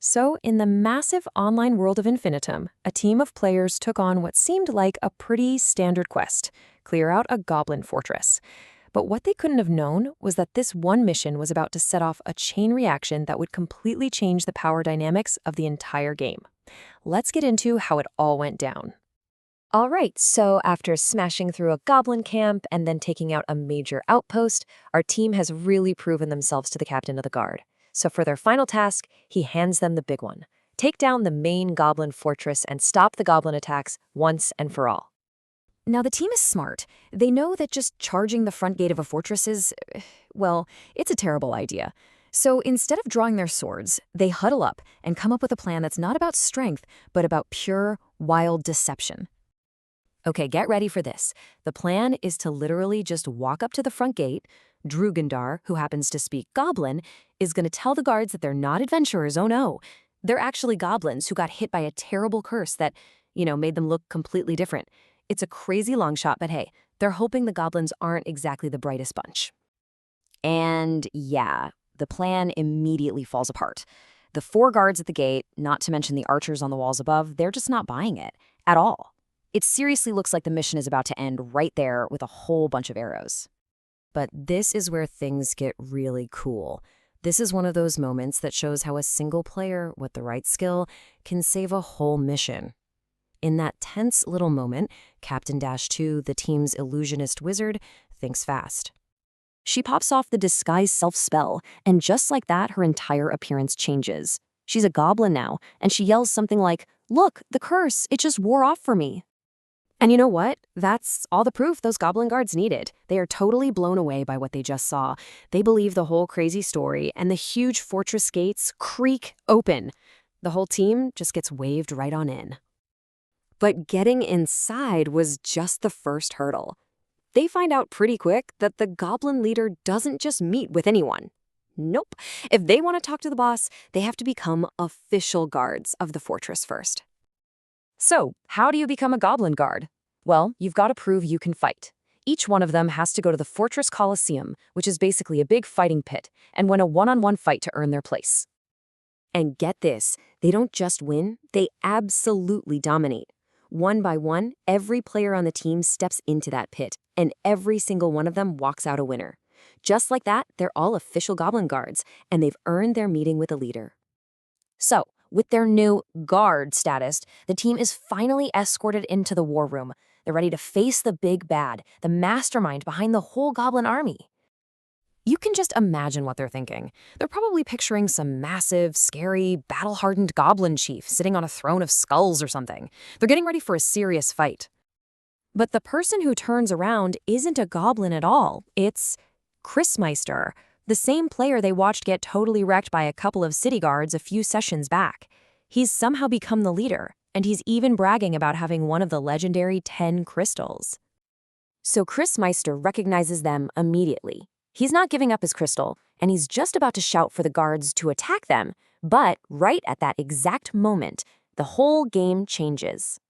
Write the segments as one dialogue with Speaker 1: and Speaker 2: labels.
Speaker 1: So, in the massive online world of Infinitum, a team of players took on what seemed like a pretty standard quest: clear out a goblin fortress. But what they couldn't have known was that this one mission was about to set off a chain reaction that would completely change the power dynamics of the entire game. Let's get into how it all went down.
Speaker 2: All right, so after smashing through a goblin camp and then taking out a major outpost, our team has really proven themselves to the captain of the guard. So for their final task, he hands them the big one: take down the main goblin fortress and stop the goblin attacks once and for all. Now, the team is smart. They know that just charging the front gate of a fortress is, well, it's a terrible idea. So instead of drawing their swords, they huddle up and come up with a plan that's not about strength, but about pure, wild deception. Okay, get ready for this. The plan is to literally just walk up to the front gate. Drugandar, who happens to speak Goblin, is going to tell the guards that they're not adventurers, oh no. They're actually goblins who got hit by a terrible curse that, made them look completely different. It's a crazy long shot, but hey, they're hoping the goblins aren't exactly the brightest bunch. And yeah, the plan immediately falls apart. The four guards at the gate, not to mention the archers on the walls above, they're just not buying it at all. It seriously looks like the mission is about to end right there with a whole bunch of arrows. But this is where things get really cool. This is one of those moments that shows how a single player with the right skill can save a whole mission. In that tense little moment, Captain Dash 2, the team's illusionist wizard, thinks fast. She pops off the disguise self-spell, and just like that, her entire appearance changes. She's a goblin now, and she yells something like, "Look, the curse, it just wore off for me." And you know what? That's all the proof those goblin guards needed. They are totally blown away by what they just saw. They believe the whole crazy story, and the huge fortress gates creak open. The whole team just gets waved right on in. But getting inside was just the first hurdle. They find out pretty quick that the goblin leader doesn't just meet with anyone. Nope. If they want to talk to the boss, they have to become official guards of the fortress first. So, how do you become a goblin guard? Well, you've got to prove you can fight. Each one of them has to go to the Fortress Coliseum, which is basically a big fighting pit, and win a one-on-one fight to earn their place. And get this, they don't just win, they absolutely dominate. One by one, every player on the team steps into that pit, and every single one of them walks out a winner. Just like that, they're all official goblin guards, and they've earned their meeting with a leader. So, with their new guard status, the team is finally escorted into the war room. They're ready to face the big bad, the mastermind behind the whole goblin army. You can just imagine what they're thinking. They're probably picturing some massive, scary, battle-hardened goblin chief sitting on a throne of skulls or something. They're getting ready for a serious fight. But the person who turns around isn't a goblin at all. It's Chrismeister, the same player they watched get totally wrecked by a couple of city guards a few sessions back. He's somehow become the leader, and he's even bragging about having one of the legendary 10 crystals. So Chrismeister recognizes them immediately. He's not giving up his crystal, and he's just about to shout for the guards to attack them, but right at that exact moment, the whole game changes.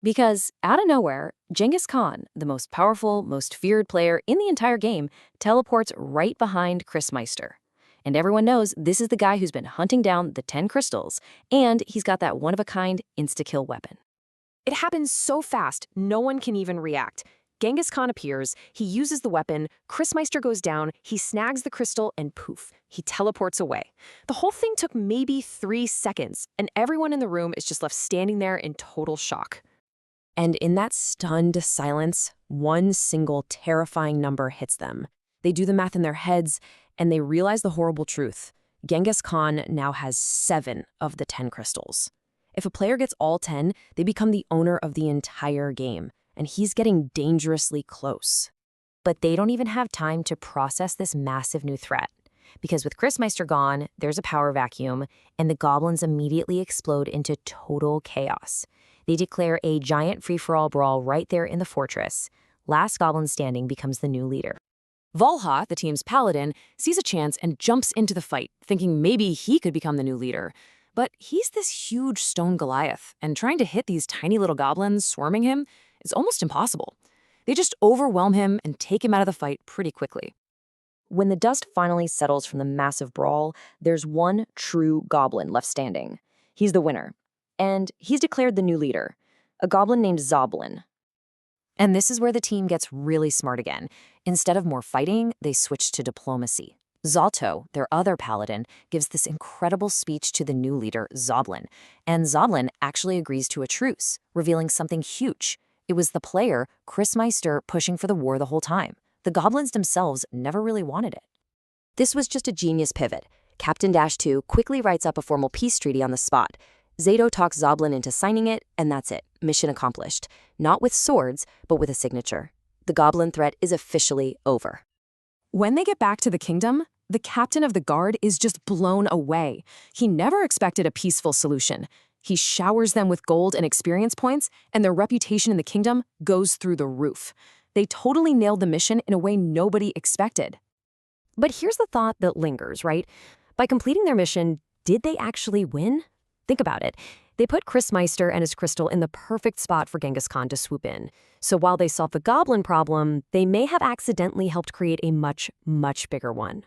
Speaker 2: Because, out of nowhere, Genghis Khan, the most powerful, most feared player in the entire game, teleports right behind Chrismeister. And everyone knows this is the guy who's been hunting down the 10 crystals, and he's got that one-of-a-kind insta-kill weapon. It happens so fast, no one can even react. Genghis Khan appears, he uses the weapon, Chrismeister goes down, he snags the crystal, and poof, he teleports away. The whole thing took maybe 3 seconds, and everyone in the room is just left standing there in total shock. And in that stunned silence, one single terrifying number hits them. They do the math in their heads, and they realize the horrible truth. Genghis Khan now has 7 of the 10 crystals. If a player gets all 10, they become the owner of the entire game, and he's getting dangerously close. But they don't even have time to process this massive new threat. Because with Chrismeister gone, there's a power vacuum, and the goblins immediately explode into total chaos. They declare a giant free-for-all brawl right there in the fortress. Last goblin standing becomes the new leader. Valha, the team's paladin, sees a chance and jumps into the fight, thinking maybe he could become the new leader. But he's this huge stone Goliath, and trying to hit these tiny little goblins swarming him is almost impossible. They just overwhelm him and take him out of the fight pretty quickly. When the dust finally settles from the massive brawl, there's one true goblin left standing. He's the winner. And he's declared the new leader, a goblin named Zoblin.
Speaker 1: And this is where the team gets really smart again. Instead of more fighting, they switch to diplomacy. Zalto, their other paladin, gives this incredible speech to the new leader, Zoblin. And Zoblin actually agrees to a truce, revealing something huge. It was the player, Chris Meister, pushing for the war the whole time. The goblins themselves never really wanted it.
Speaker 2: This was just a genius pivot. Captain Dash 2 quickly writes up a formal peace treaty on the spot. Zato talks Zoblin into signing it, and that's it. Mission accomplished. Not with swords, but with a signature. The goblin threat is officially over.
Speaker 1: When they get back to the kingdom, the captain of the guard is just blown away. He never expected a peaceful solution. He showers them with gold and experience points, and their reputation in the kingdom goes through the roof. They totally nailed the mission in a way nobody expected.
Speaker 2: But here's the thought that lingers, right? By completing their mission, did they actually win? Think about it. They put Chris Meister and his crystal in the perfect spot for Genghis Khan to swoop in. So while they solved the goblin problem, they may have accidentally helped create a much, much bigger one.